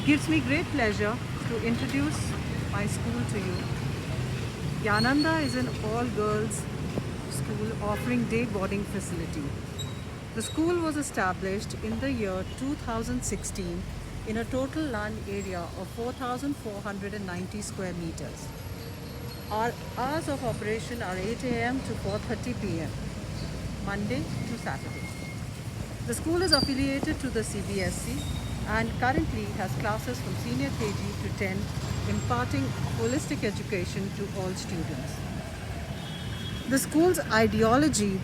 It gives me great pleasure to introduce my school to you. Gyananda is an all-girls school offering day boarding facility. The school was established in the year 2016 in a total land area of 4,490 square meters. Our hours of operation are 8 a.m. to 4:30 p.m. Monday to Saturday. The school is affiliated to the CBSE and currently has classes from senior KG to 10, imparting holistic education to all students. The school's ideology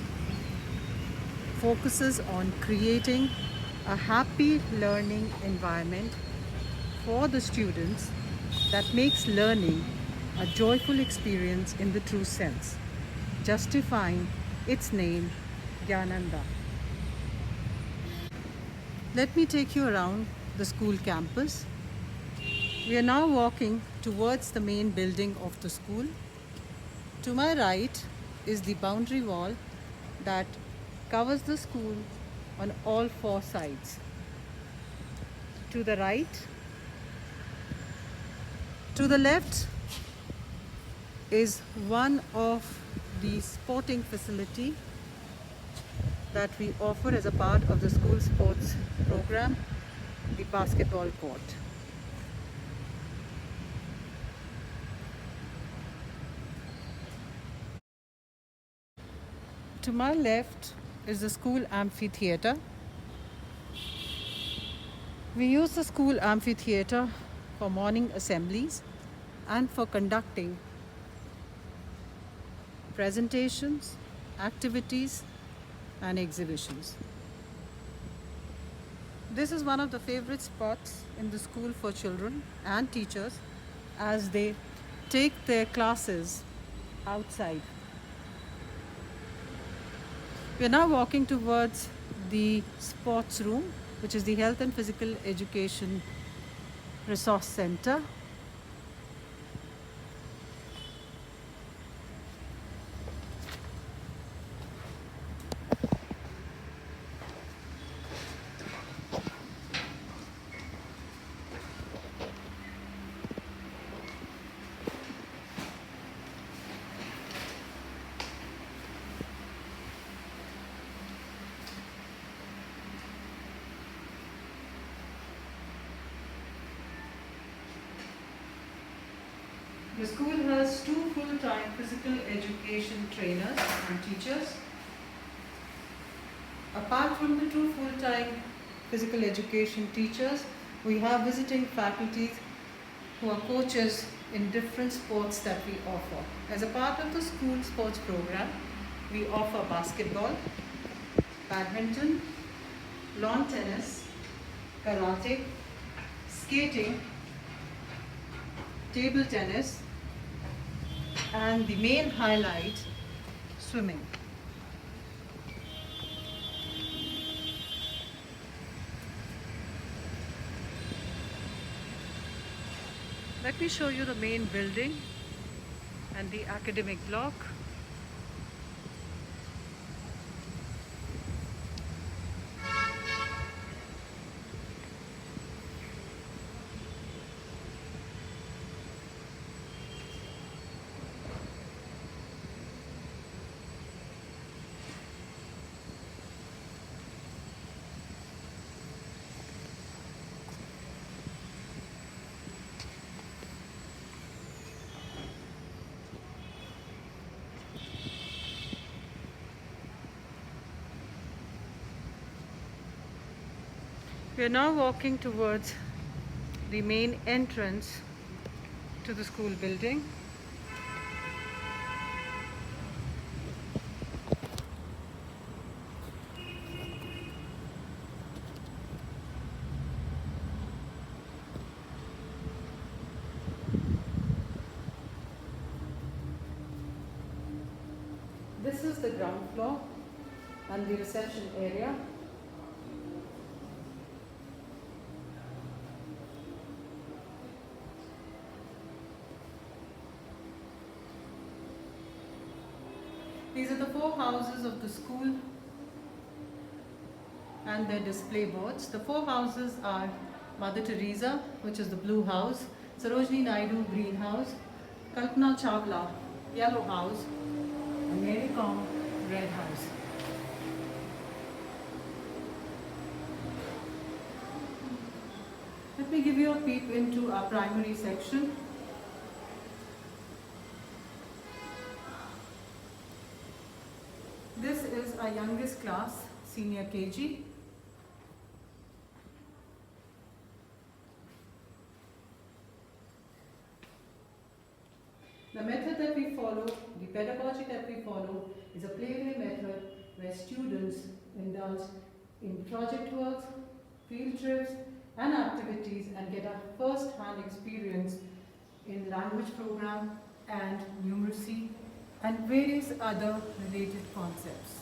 focuses on creating a happy learning environment for the students that makes learning a joyful experience in the true sense, justifying its name, Gyananda. Let me take you around the school campus. We are now walking towards the main building of the school. To my right is the boundary wall that covers the school on all four sides. To the right, to the left is one of the sporting facility that we offer as a part of the school sports program, the basketball court. To my left is the school amphitheater. We use the school amphitheater for morning assemblies and for conducting presentations, activities, and exhibitions. This is one of the favorite spots in the school for children and teachers as they take their classes outside. We are now walking towards the sports room, which is the Health and Physical Education Resource Center. The school has two full-time physical education trainers and teachers. Apart from the two full-time physical education teachers, we have visiting faculties who are coaches in different sports that we offer. As a part of the school sports program, we offer basketball, badminton, lawn tennis, karate, skating, table tennis, and the main highlight, swimming. Let me show you the main building and the academic block. We are now walking towards the main entrance to the school building. This is the ground floor and the reception area. These are the four houses of the school and their display boards. The four houses are Mother Teresa, which is the blue house, Sarojini Naidu, green house, Kalpana Chawla, yellow house, and Mary Kom, red house. Let me give you a peep into our primary section. This is our youngest class, senior KG. The method that we follow, the pedagogy that we follow, is a playway method where students indulge in project works, field trips, and activities and get a first-hand experience in language program and numeracy and various other related concepts.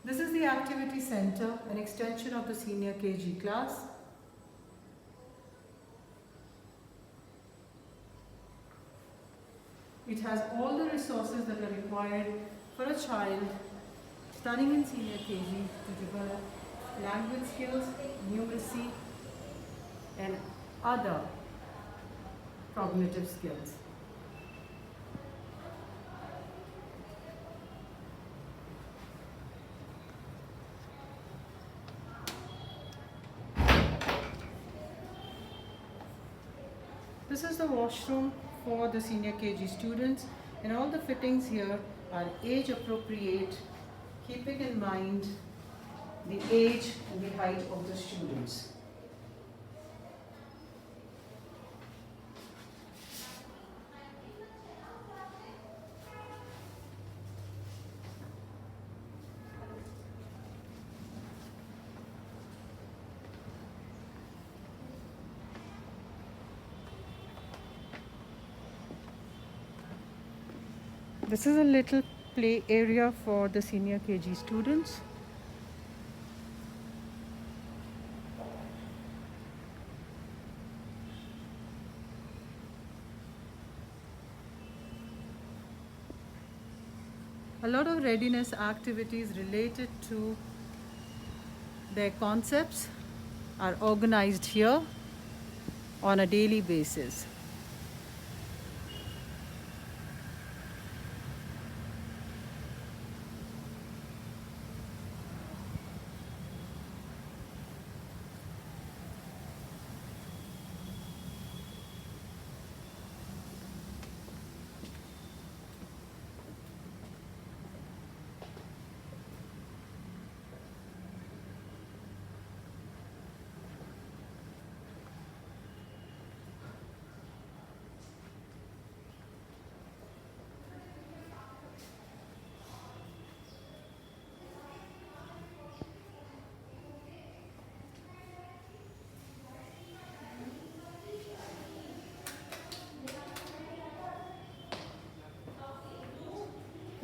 This is the activity center, an extension of the senior KG class. It has all the resources that are required for a child studying in senior KG to develop language skills, numeracy, and other cognitive skills. This is the washroom for the senior KG students, and all the fittings here are age appropriate, keeping in mind the age and the height of the students. This is a little play area for the senior KG students. A lot of readiness activities related to their concepts are organized here on a daily basis.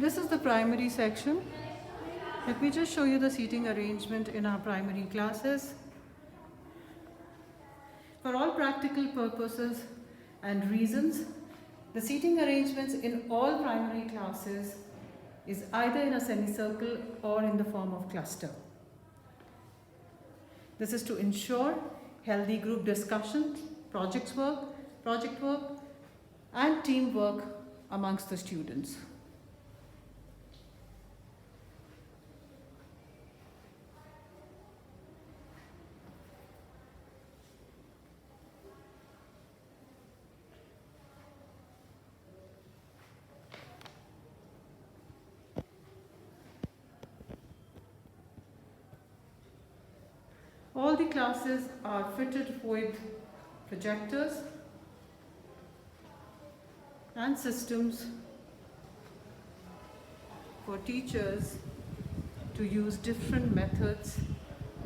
This is the primary section. Let me just show you the seating arrangement in our primary classes. For all practical purposes and reasons, the seating arrangements in all primary classes is either in a semicircle or in the form of cluster. This is to ensure healthy group discussion, project work, and teamwork amongst the students. All the classes are fitted with projectors and systems for teachers to use different methods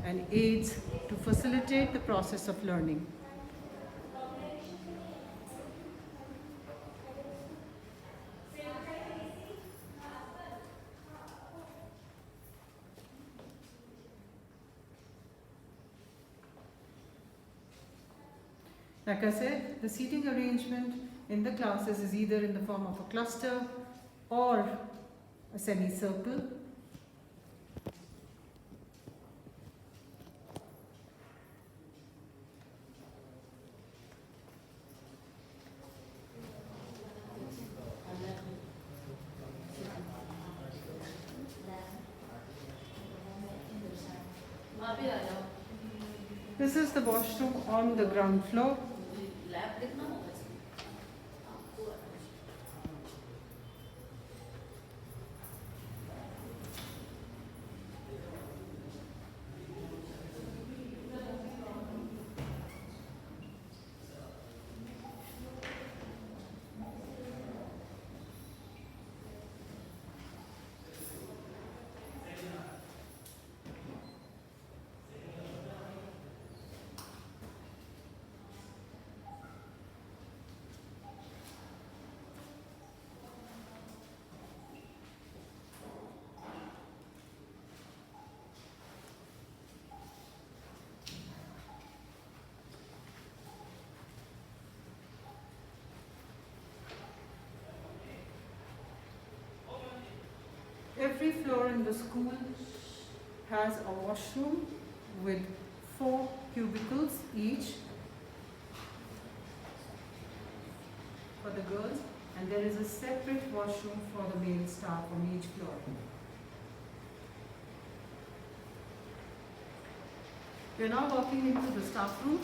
and aids to facilitate the process of learning. Like I said, the seating arrangement in the classes is either in the form of a cluster or a semicircle. This is the washroom on the ground floor. Every floor in the school has a washroom with 4 cubicles each for the girls, and there is a separate washroom for the male staff on each floor. We are now walking into the staff room.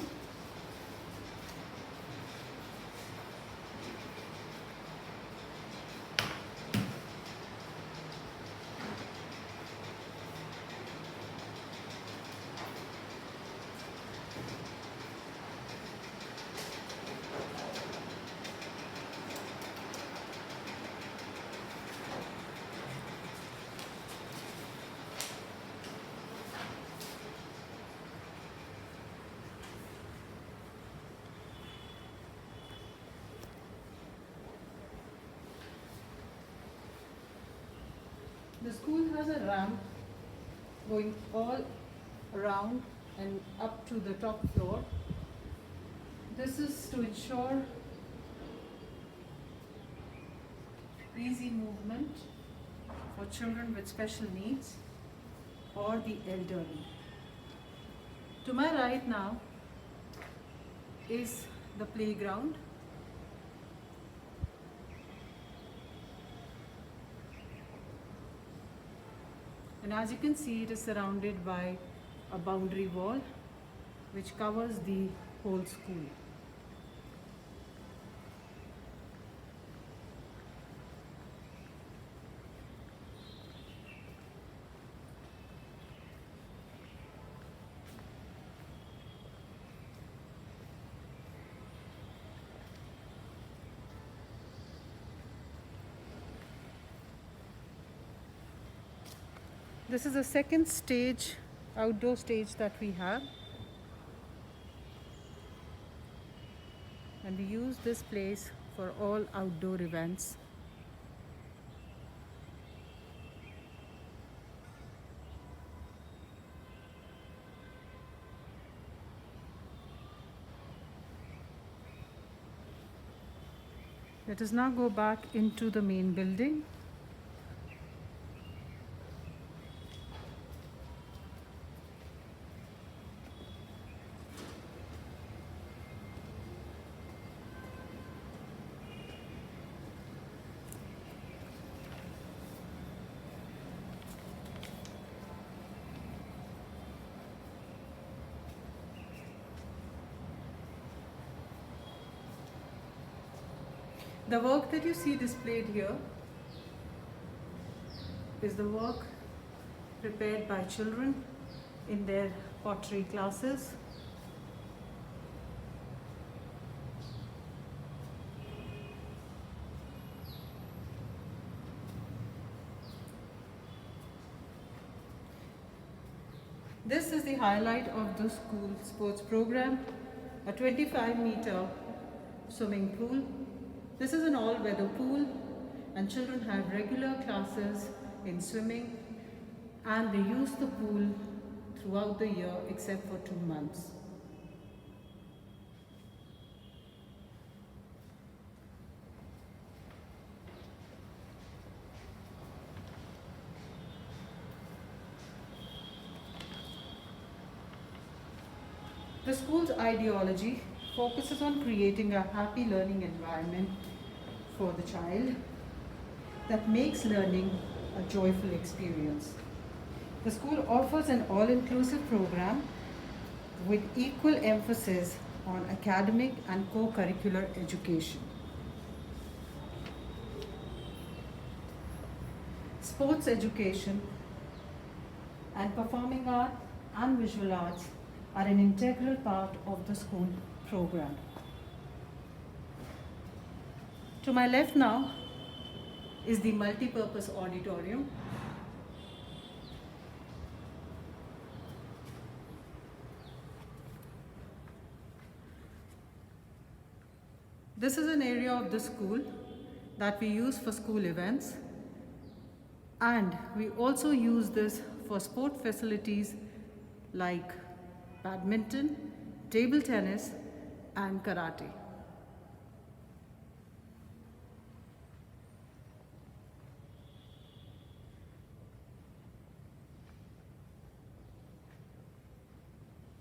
The school has a ramp going all around and up to the top floor. This is to ensure easy movement for children with special needs or the elderly. To my right now is the playground. And as you can see, it is surrounded by a boundary wall which covers the whole school. This is the second stage, outdoor stage that we have. And we use this place for all outdoor events. Let us now go back into the main building. The work that you see displayed here is the work prepared by children in their pottery classes. This is the highlight of the school sports program, a 25-meter swimming pool. This is an all-weather pool and children have regular classes in swimming and they use the pool throughout the year except for 2 months. The school's ideology focuses on creating a happy learning environment for the child that makes learning a joyful experience. The school offers an all-inclusive program with equal emphasis on academic and co-curricular education. Sports education and performing art and visual arts are an integral part of the school program. To my left now is the multi-purpose auditorium. This is an area of the school that we use for school events, and we also use this for sport facilities like badminton, table tennis, and karate.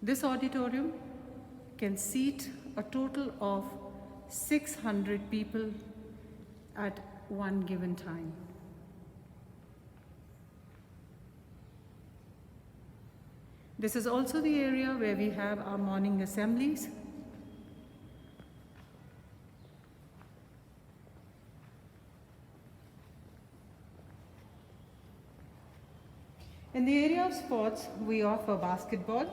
This auditorium can seat a total of 600 people at one given time. This is also the area where we have our morning assemblies. In the area of sports, we offer basketball,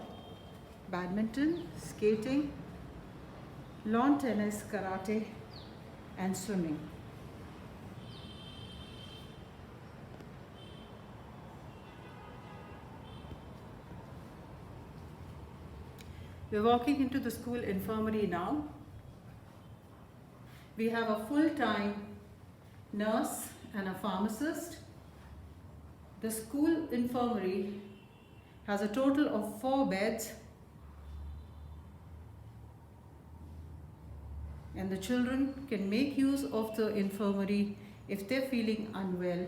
badminton, skating, lawn tennis, karate, and swimming. We're walking into the school infirmary now. We have a full-time nurse and a pharmacist. The school infirmary has a total of 4 beds, and the children can make use of the infirmary if they're feeling unwell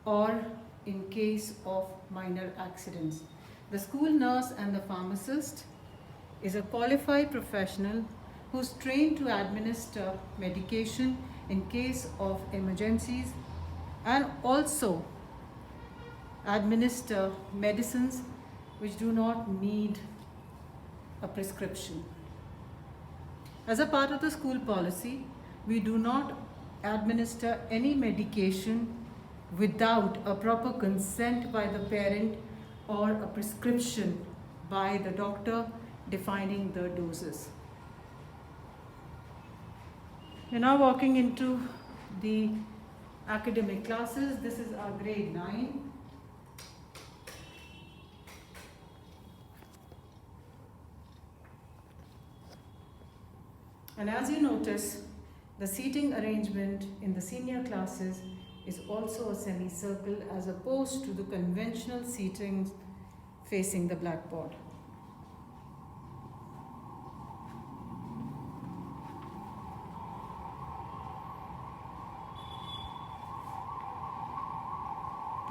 or in case of minor accidents. The school nurse and the pharmacist is a qualified professional who's trained to administer medication in case of emergencies and also administer medicines which do not need a prescription. As a part of the school policy, we do not administer any medication without a proper consent by the parent or a prescription by the doctor defining the doses. We're now walking into the academic classes. This is our grade 9. And as you notice, the seating arrangement in the senior classes is also a semicircle as opposed to the conventional seating facing the blackboard.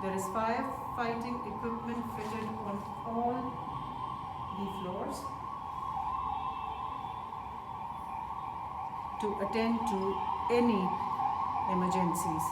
There is firefighting equipment fitted on all the floors to attend to any emergencies.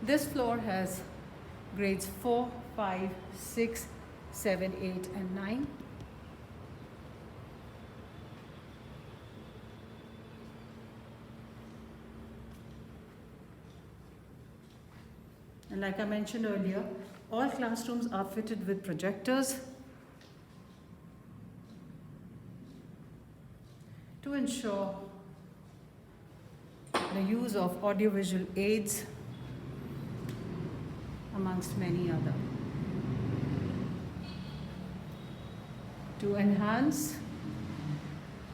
This floor has grades 4, 5, 6, 7, 8, and 9. And like I mentioned earlier, all classrooms are fitted with projectors to ensure the use of audiovisual aids amongst many other, to enhance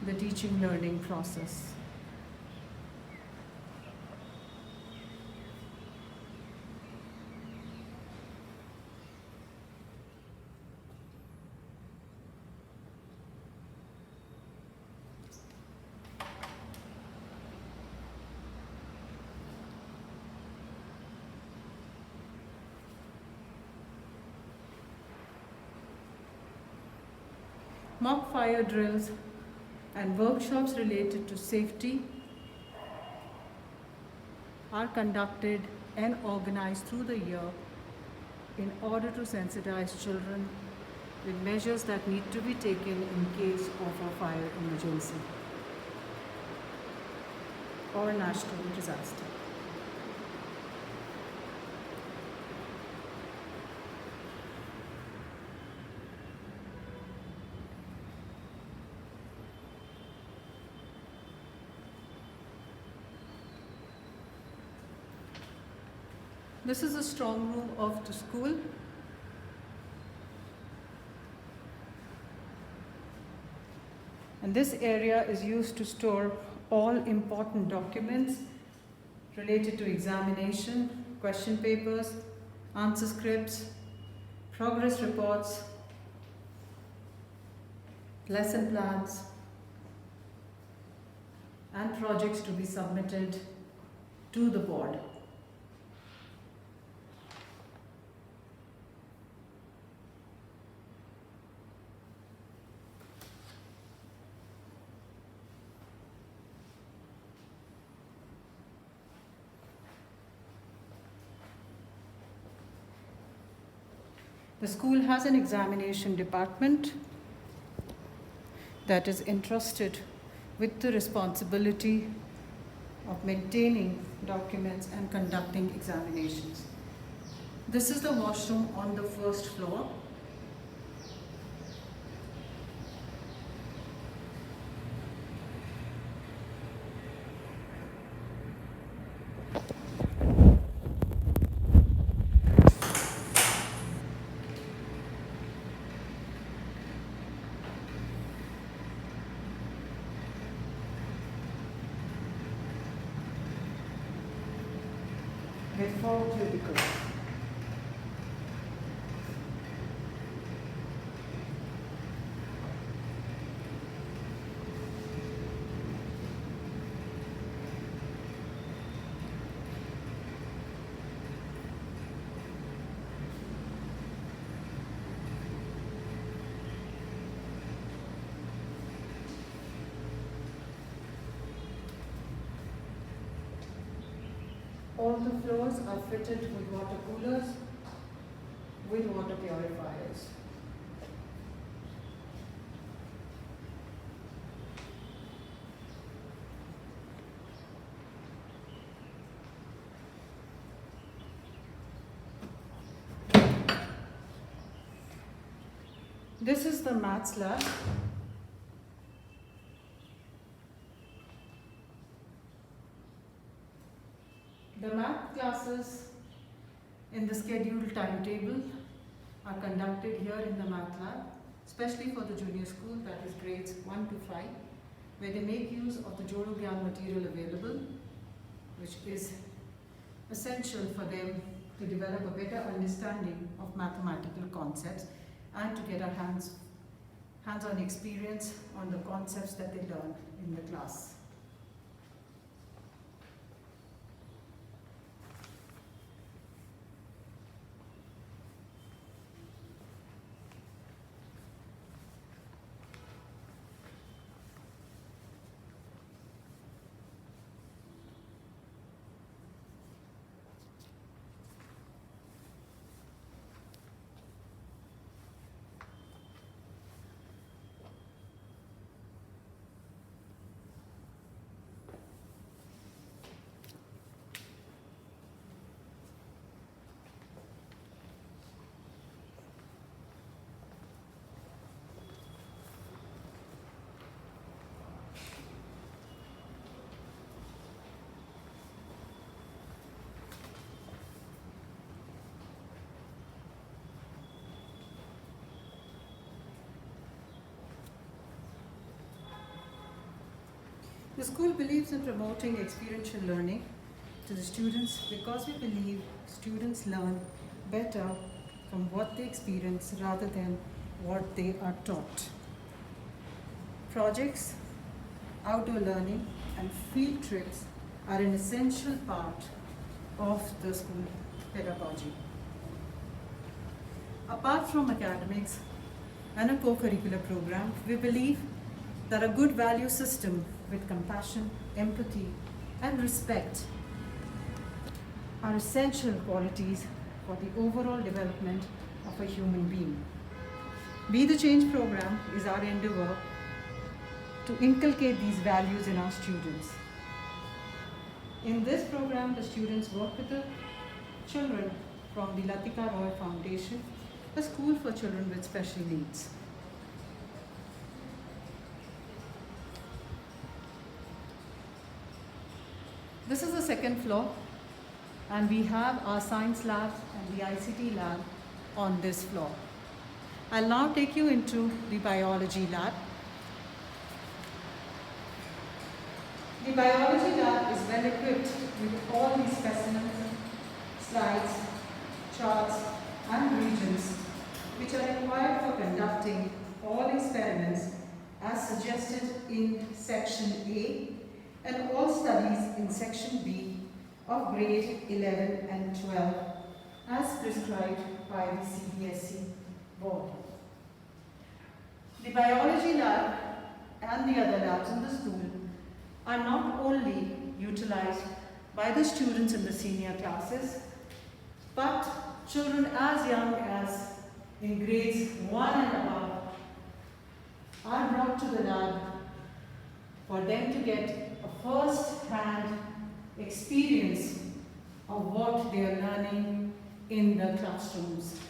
the teaching learning process. Mock fire drills and workshops related to safety are conducted and organized through the year in order to sensitize children with measures that need to be taken in case of a fire emergency or national disaster. This is the strong room of the school. And this area is used to store all important documents related to examination, question papers, answer scripts, progress reports, lesson plans, and projects to be submitted to the board. The school has an examination department that is entrusted with the responsibility of maintaining documents and conducting examinations. This is the washroom on the first floor. With 4 cubicles. All the floors are fitted with water coolers, with water purifiers. This is the maths lab. The math classes in the scheduled timetable are conducted here in the math lab, especially for the junior school, that is grades 1 to 5, where they make use of the Jodo Gyan material available, which is essential for them to develop a better understanding of mathematical concepts and to get a hands-on experience on the concepts that they learn in the class. The school believes in promoting experiential learning to the students because we believe students learn better from what they experience rather than what they are taught. Projects, outdoor learning, and field trips are an essential part of the school pedagogy. Apart from academics, and a co-curricular program, we believe that a good value system with compassion, empathy, and respect are essential qualities for the overall development of a human being. Be the Change program is our endeavor to inculcate these values in our students. In this program, the students work with the children from the Latika Roy Foundation, a school for children with special needs. This is the second floor, and we have our science lab and the ICT lab on this floor. I'll now take you into the biology lab. The biology lab is well equipped with all these specimens, slides, charts, and regions which are required for conducting all experiments as suggested in section A and all studies in section B of grade 11 and 12 as prescribed by the CBSE board. The biology lab and the other labs in the school are not only utilized by the students in the senior classes, but children as young as in grades 1 and above are brought to the lab for them to get a first-hand experience of what they are learning in the classrooms.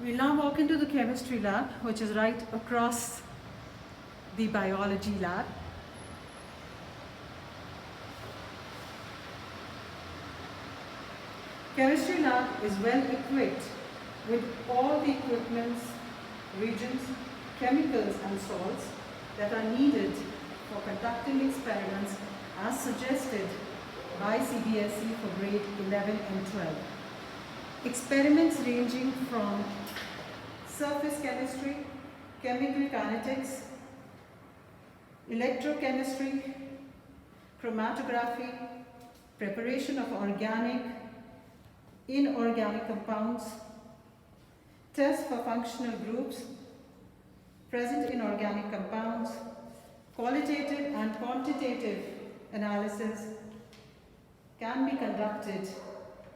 We'll now walk into the chemistry lab, which is right across the biology lab. Chemistry lab is well equipped with all the equipments, reagents, chemicals and salts that are needed for conducting experiments as suggested by CBSE for grade 11 and 12. Experiments ranging from surface chemistry, chemical kinetics, electrochemistry, chromatography, preparation of organic, inorganic compounds, tests for functional groups present in organic compounds, qualitative and quantitative analysis can be conducted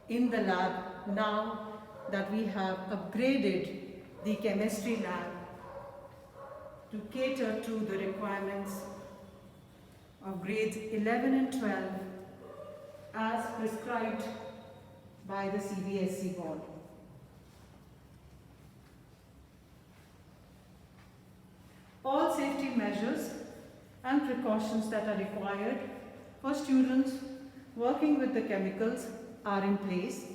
in the lab now that we have upgraded the chemistry lab to cater to the requirements of grades 11 and 12 as prescribed by the CBSE board. All safety measures and precautions that are required for students working with the chemicals are in place.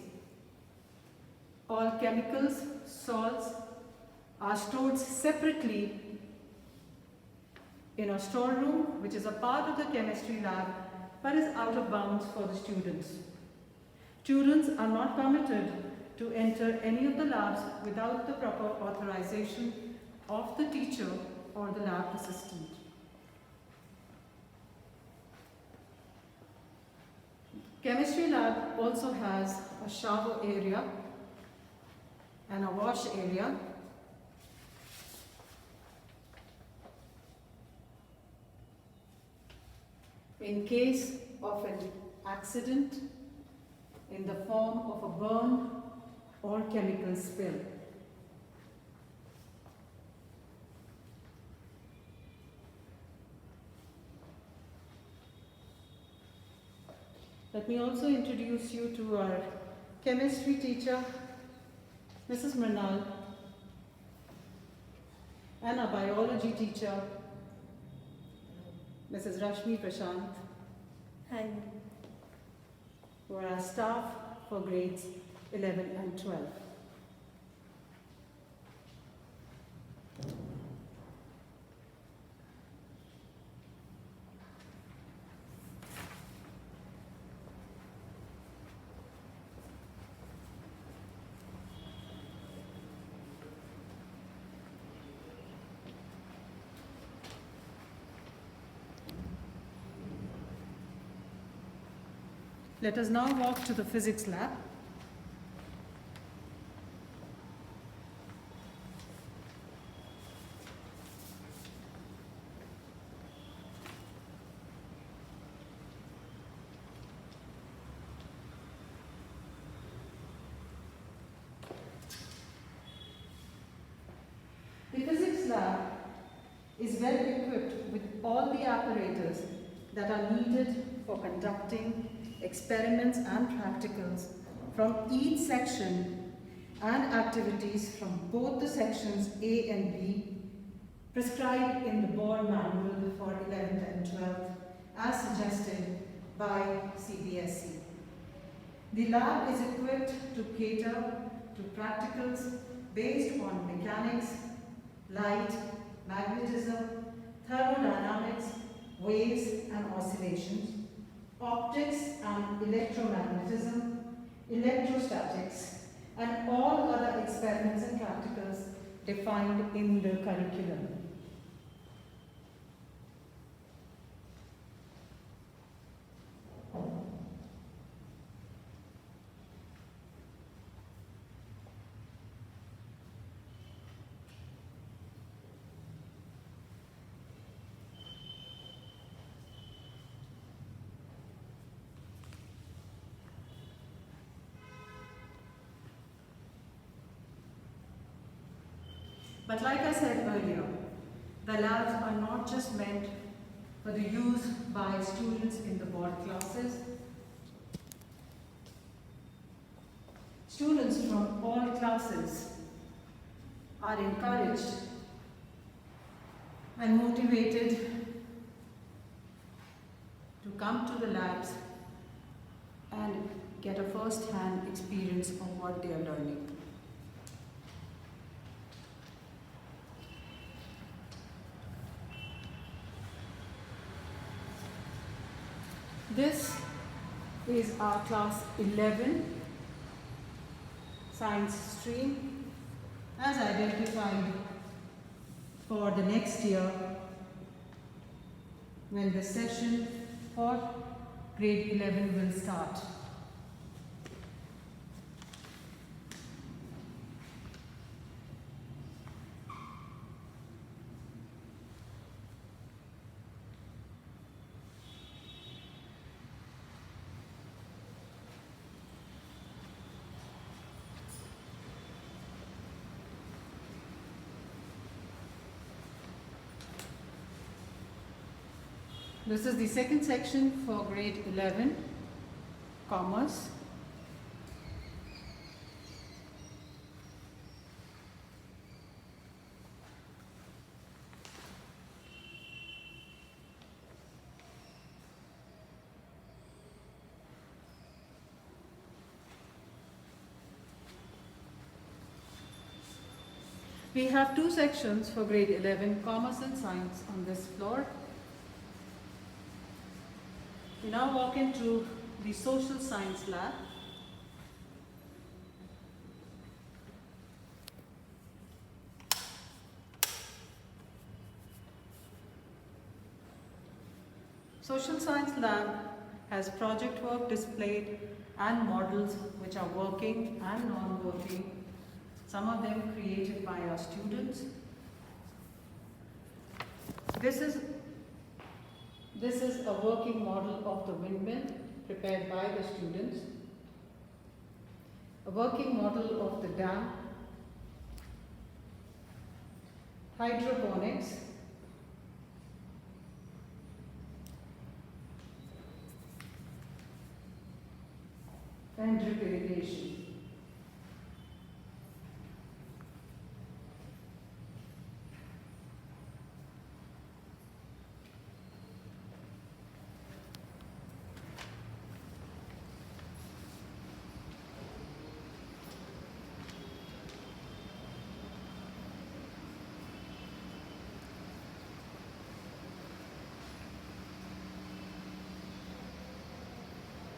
All chemicals, salts are stored separately in a storeroom, which is a part of the chemistry lab but is out of bounds for the students. Students are not permitted to enter any of the labs without the proper authorization of the teacher or the lab assistant. Chemistry lab also has a shower area and a wash area. In case of an accident in the form of a burn or chemical spill. Let me also introduce you to our chemistry teacher, Mrs. Mrinal, and our biology teacher, Mrs. Rashmi Prashant. Hi. Who are our staff for grades 11 and 12. Let us now walk to the physics lab. The physics lab is well equipped with all the apparatus that are needed for conducting experiments and practicals from each section and activities from both the sections A and B prescribed in the board manual for 11th and 12th as suggested by CBSE. The lab is equipped to cater to practicals based on mechanics, light, magnetism, thermodynamics, waves and oscillations, optics and electromagnetism, electrostatics, and all other experiments and practicals defined in the curriculum. But like I said earlier, the labs are not just meant for the use by students in the board classes. Students from all classes are encouraged and motivated to come to the labs and get a first-hand experience of what they are learning. This is our class 11 science stream as identified for the next year when the session for grade 11 will start. This is the second section for grade 11, Commerce. We have two sections for grade 11, Commerce and Science on this floor. We now walk into the Social Science Lab. Social Science Lab has project work displayed and models which are working and non-working, some of them created by our students. This is a working model of the windmill prepared by the students, a working model of the dam, hydroponics, and drip irrigation.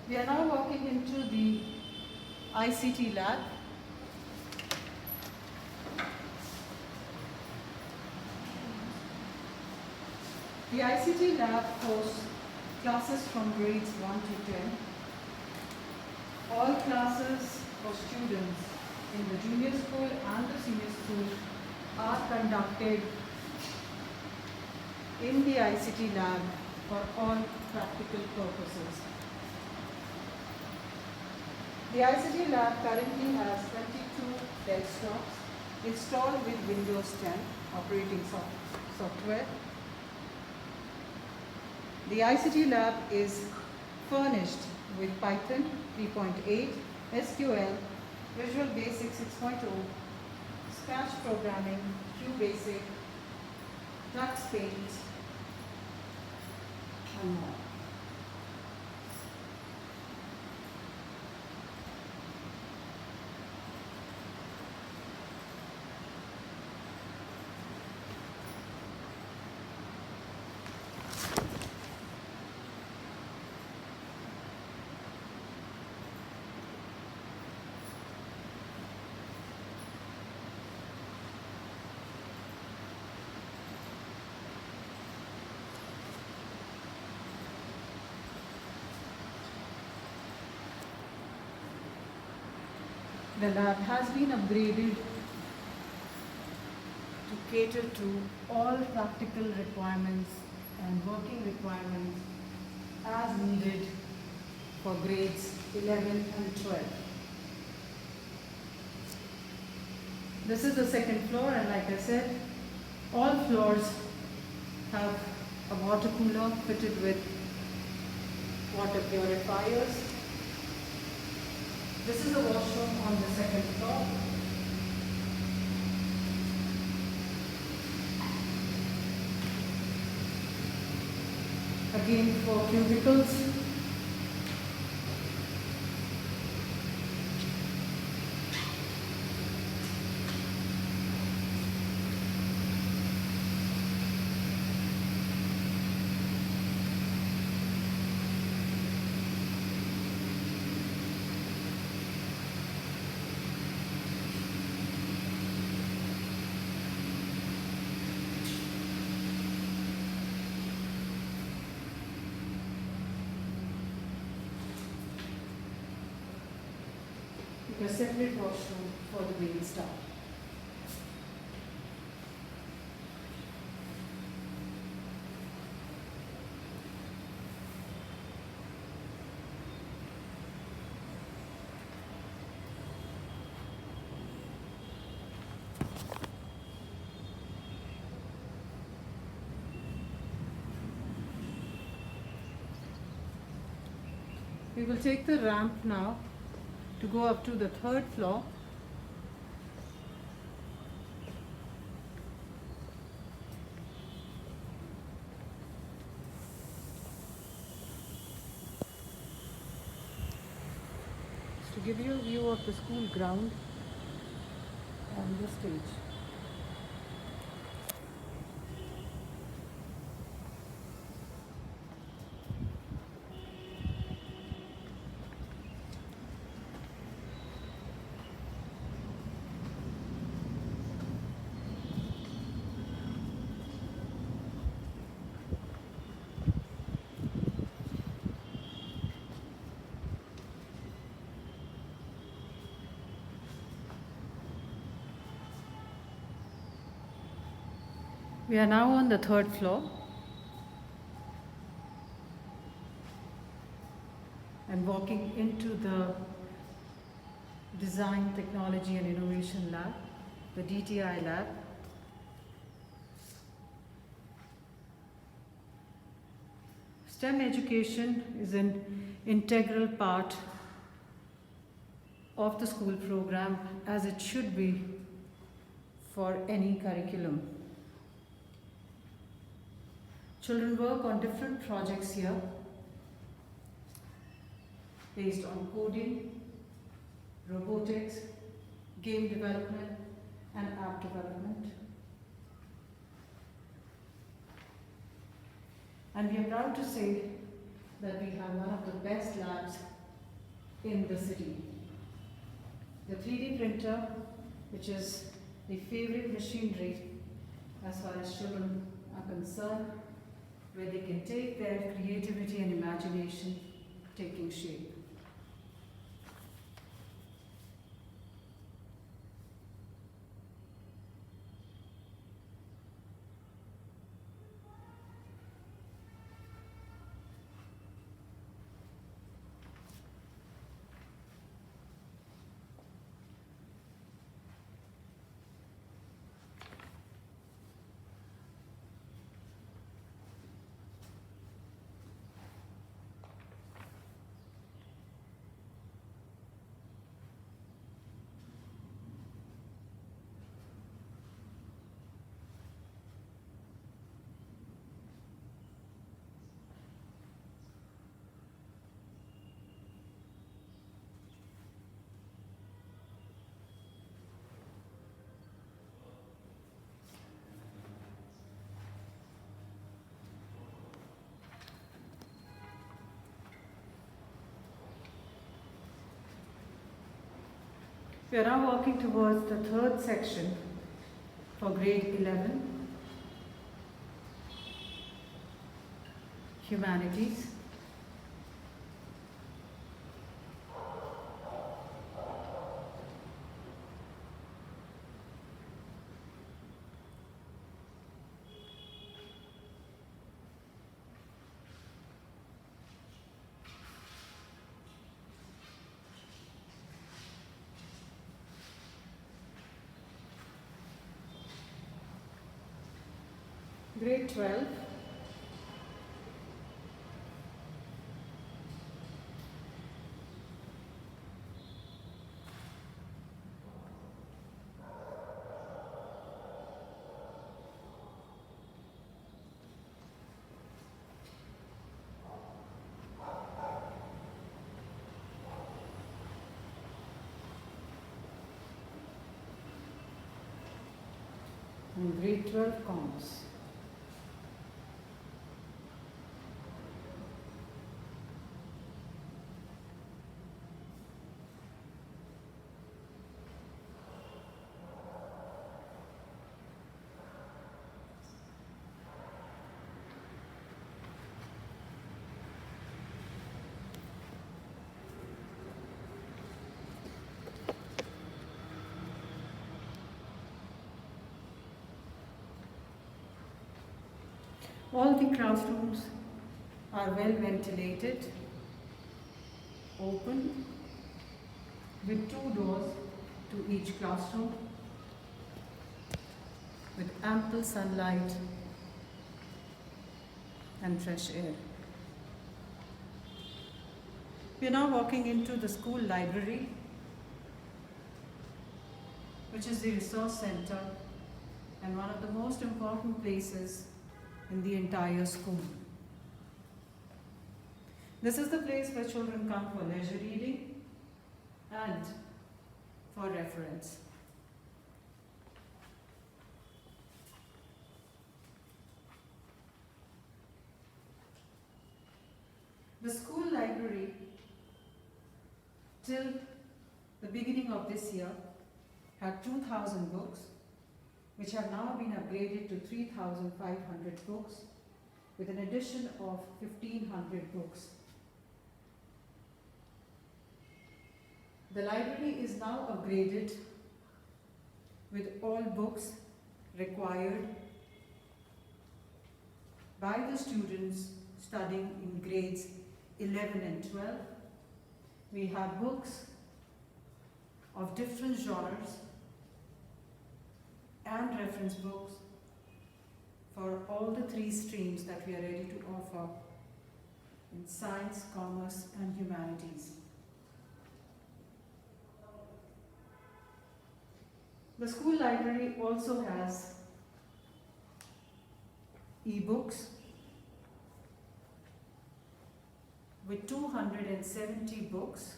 We are now walking into the ICT lab. The ICT lab hosts classes from grades 1 to 10. All classes of students in the junior school and the senior school are conducted in the ICT lab for all practical purposes. The ICT lab currently has 22 desktops installed with Windows 10 operating software. The ICT lab is furnished with Python 3.8, SQL, Visual Basic 6.0, Scratch programming, QBasic, Tux Paint, and more. The lab has been upgraded to cater to all practical requirements and working requirements as needed for grades 11 and 12. This is the second floor, and like I said, all floors have a water cooler fitted with water purifiers. This is the washroom on the second floor. Again for cubicles. A separate washroom for the male staff. We will take the ramp now to go up to the third floor. To give you a view of the school ground and the stage. We are now on the third floor and walking into the Design, Technology and Innovation Lab, the DTI lab. STEM education is an integral part of the school program, as it should be for any curriculum. Children work on different projects here based on coding, robotics, game development, and app development. And we are proud to say that we have one of the best labs in the city. The 3D printer, which is the favorite machinery as far as children are concerned, where they can take their creativity and imagination taking shape. We are now walking towards the third section for grade 11, Humanities. Grade 12. And grade 12 commerce. All the classrooms are well ventilated, open, with 2 doors to each classroom, with ample sunlight and fresh air. We are now walking into the school library, which is the resource center and one of the most important places in the entire school. This is the place where children come for leisure reading and for reference. The school library, till the beginning of this year, had 2,000 books, which have now been upgraded to 3,500 books, with an addition of 1,500 books. The library is now upgraded with all books required by the students studying in grades 11 and 12. We have books of different genres and reference books for all the 3 streams that we are ready to offer in science, commerce, and humanities. The school library also has e-books with 270 books.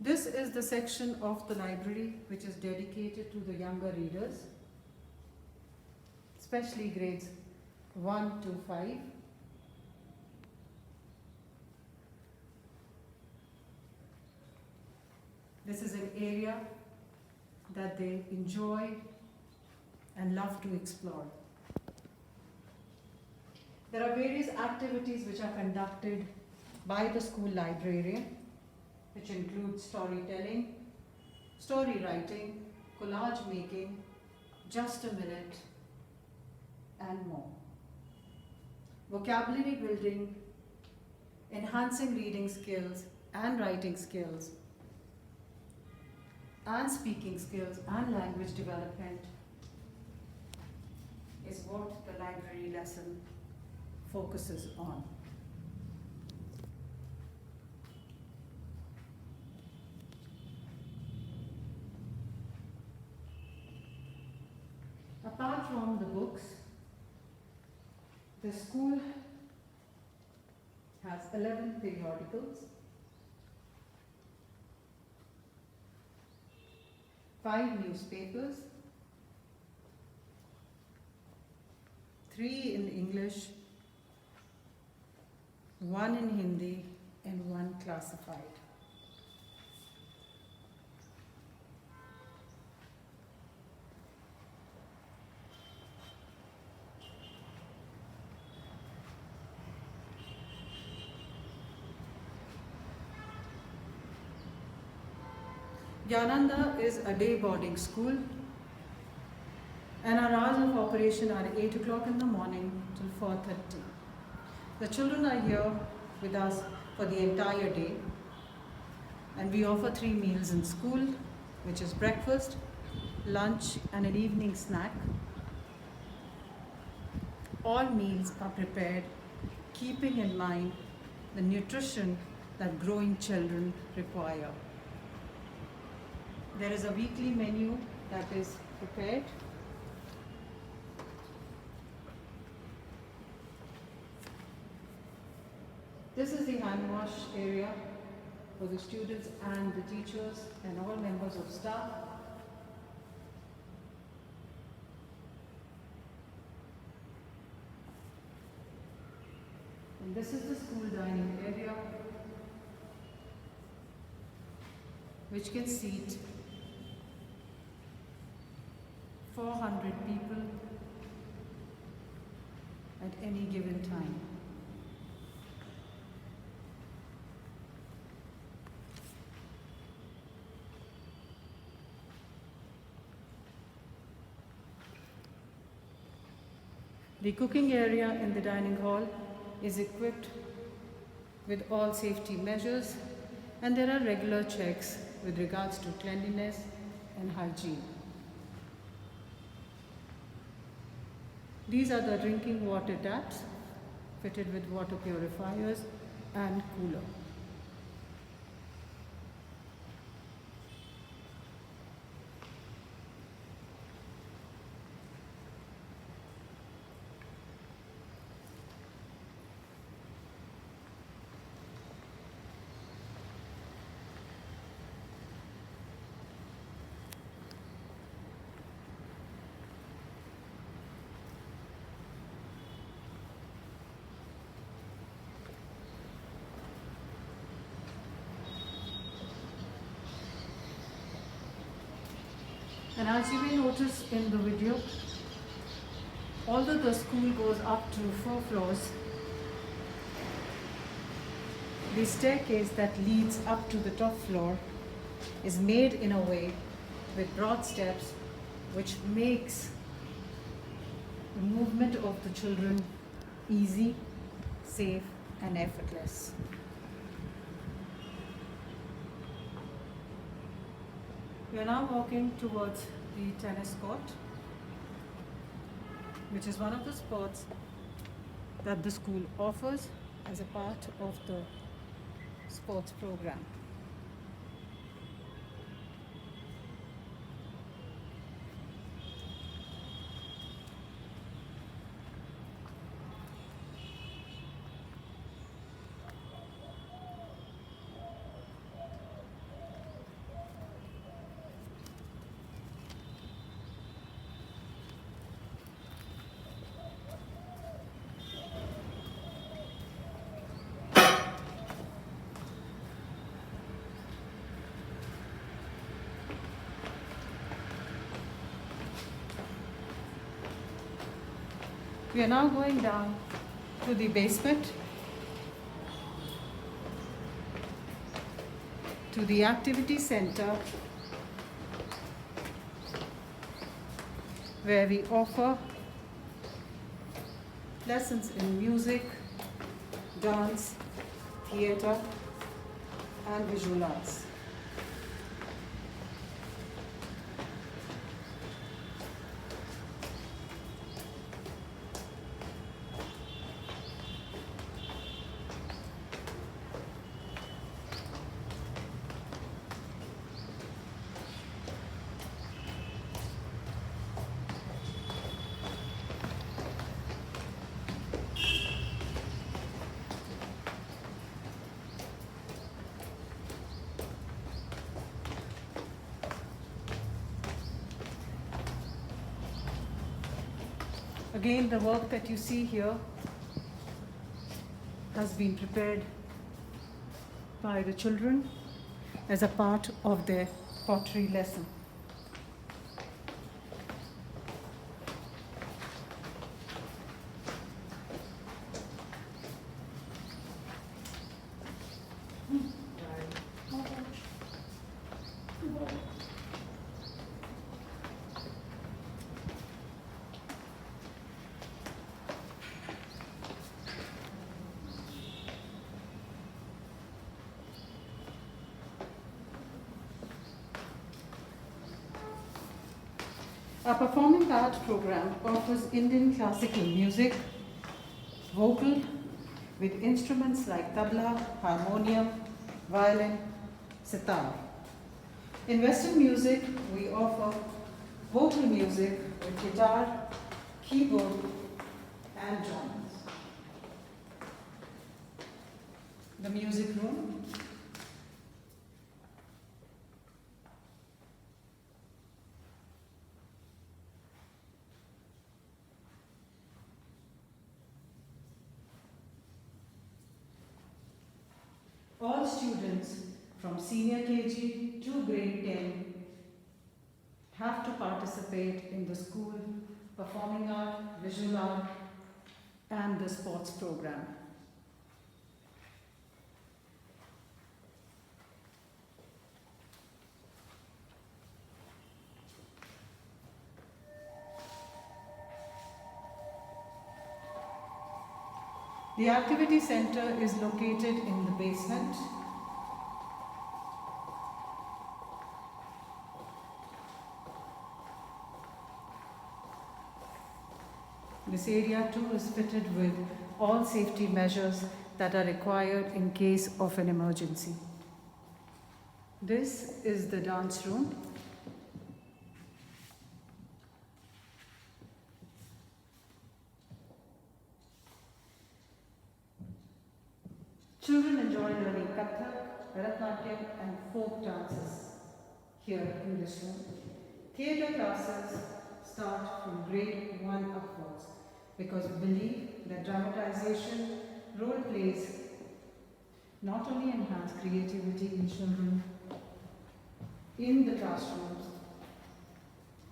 This is the section of the library which is dedicated to the younger readers, especially grades 1 to 5. This is an area that they enjoy and love to explore. There are various activities which are conducted by the school librarian, which include storytelling, story writing, collage making, just a minute, and more. Vocabulary building, enhancing reading skills and writing skills, and speaking skills and language development is what the library lesson focuses on. Apart from the books, the school has 11 periodicals, 5 newspapers, 3 in English, 1 in Hindi, and 1 classified. Gyananda is a day boarding school, and our hours of operation are 8 o'clock in the morning till 4:30. The children are here with us for the entire day, and we offer 3 meals in school, which is breakfast, lunch, and an evening snack. All meals are prepared keeping in mind the nutrition that growing children require. There is a weekly menu that is prepared. This is the hand wash area for the students and the teachers and all members of staff. And this is the school dining area, which can seat 400 people at any given time. The cooking area in the dining hall is equipped with all safety measures, and there are regular checks with regards to cleanliness and hygiene. These are the drinking water taps fitted with water purifiers and cooler. And as you may notice in the video, although the school goes up to 4 floors, the staircase that leads up to the top floor is made in a way with broad steps, which makes the movement of the children easy, safe, and effortless. We are now walking towards the tennis court, which is one of the sports that the school offers as a part of the sports program. We are now going down to the basement, to the activity center, where we offer lessons in music, dance, theatre, and visual arts. Again, the work that you see here has been prepared by the children as a part of their pottery lesson. Our performing arts program offers Indian classical music, vocal, with instruments like tabla, harmonium, violin, sitar. In Western music, we offer vocal music with guitar, keyboard, and drums. The music room. All students from senior KG to grade 10 have to participate in the school performing art, visual art, and the sports program. The activity center is located in the basement. This area too is fitted with all safety measures that are required in case of an emergency. This is the dance room. Children enjoy learning Kathak, Bharatanatyam and folk dances here in this room. Theatre classes start from grade 1 upwards because we believe that dramatization, role plays not only enhance creativity in children in the classrooms,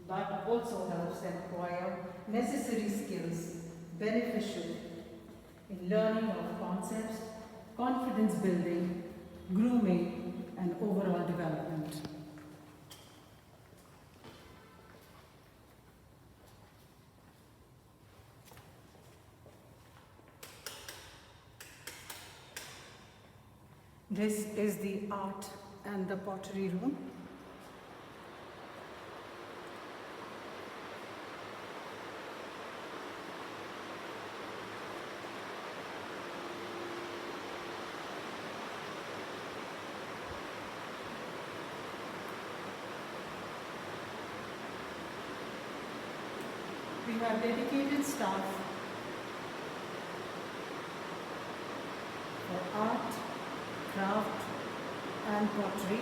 but also helps them acquire necessary skills beneficial in learning of concepts, confidence building, grooming, and overall development. This is the art and the pottery room. We have dedicated staff for art, craft, and pottery.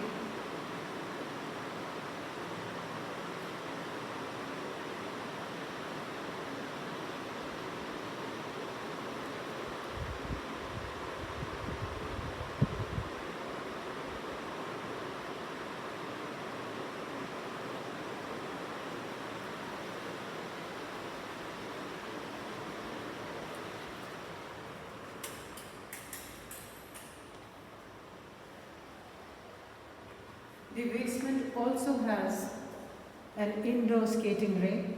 The basement also has an indoor skating rink.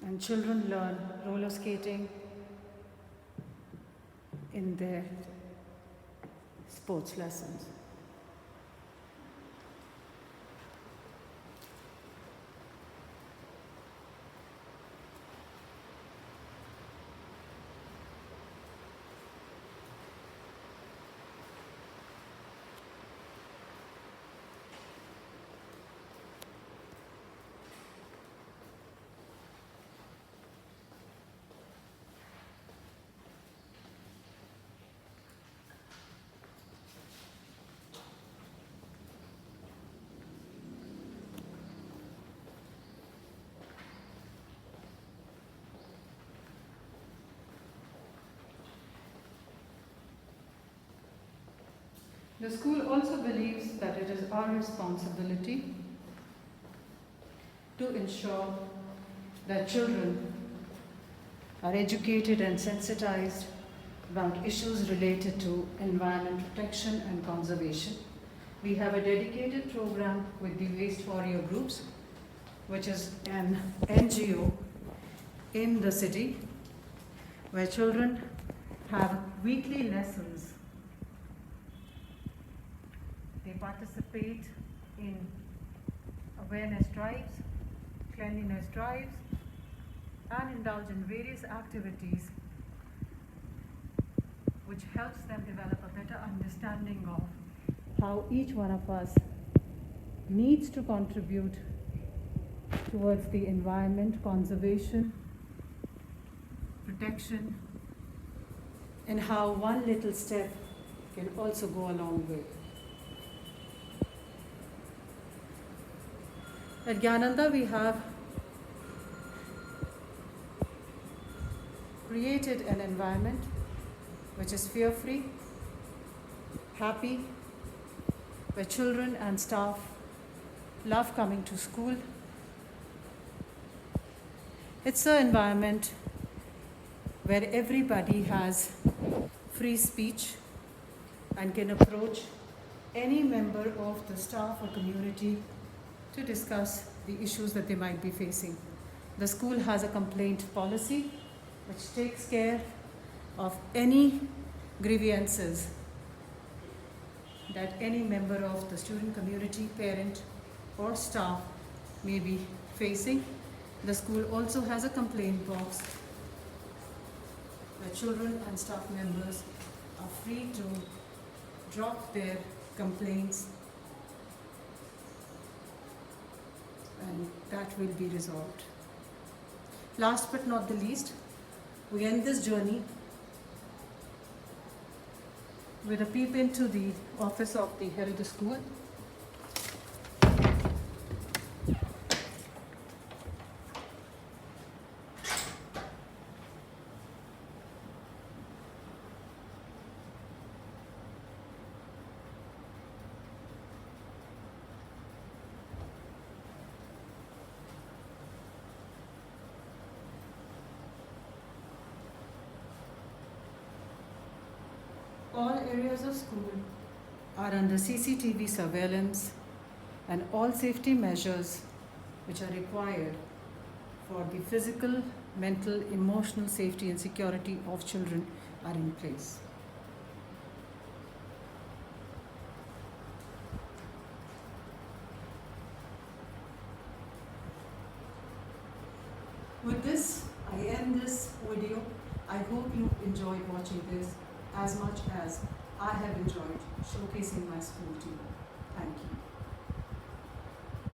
And children learn roller skating in their sports lessons. The school also believes that it is our responsibility to ensure that children are educated and sensitized about issues related to environment protection and conservation. We have a dedicated program with the Waste Warrior Groups, which is an NGO in the city where children have weekly lessons. They participate in awareness drives, cleanliness drives, and indulge in various activities which helps them develop a better understanding of how each one of us needs to contribute towards the environment, conservation, protection, and how one little step can also go a long way. At Gyananda, we have created an environment which is fear-free, happy, where children and staff love coming to school. It's an environment where everybody has free speech and can approach any member of the staff or community to discuss the issues that they might be facing. The school has a complaint policy which takes care of any grievances that any member of the student community, parent, or staff may be facing. The school also has a complaint box where children and staff members are free to drop their complaints, and that will be resolved. Last but not the least, we end this journey with a peep into the office of the head of the school. All areas of school are under CCTV surveillance, and all safety measures which are required for the physical, mental, emotional safety and security of children are in place. With this, I end this video. I hope you enjoyed watching this as much as I have enjoyed showcasing my school to you. Thank you.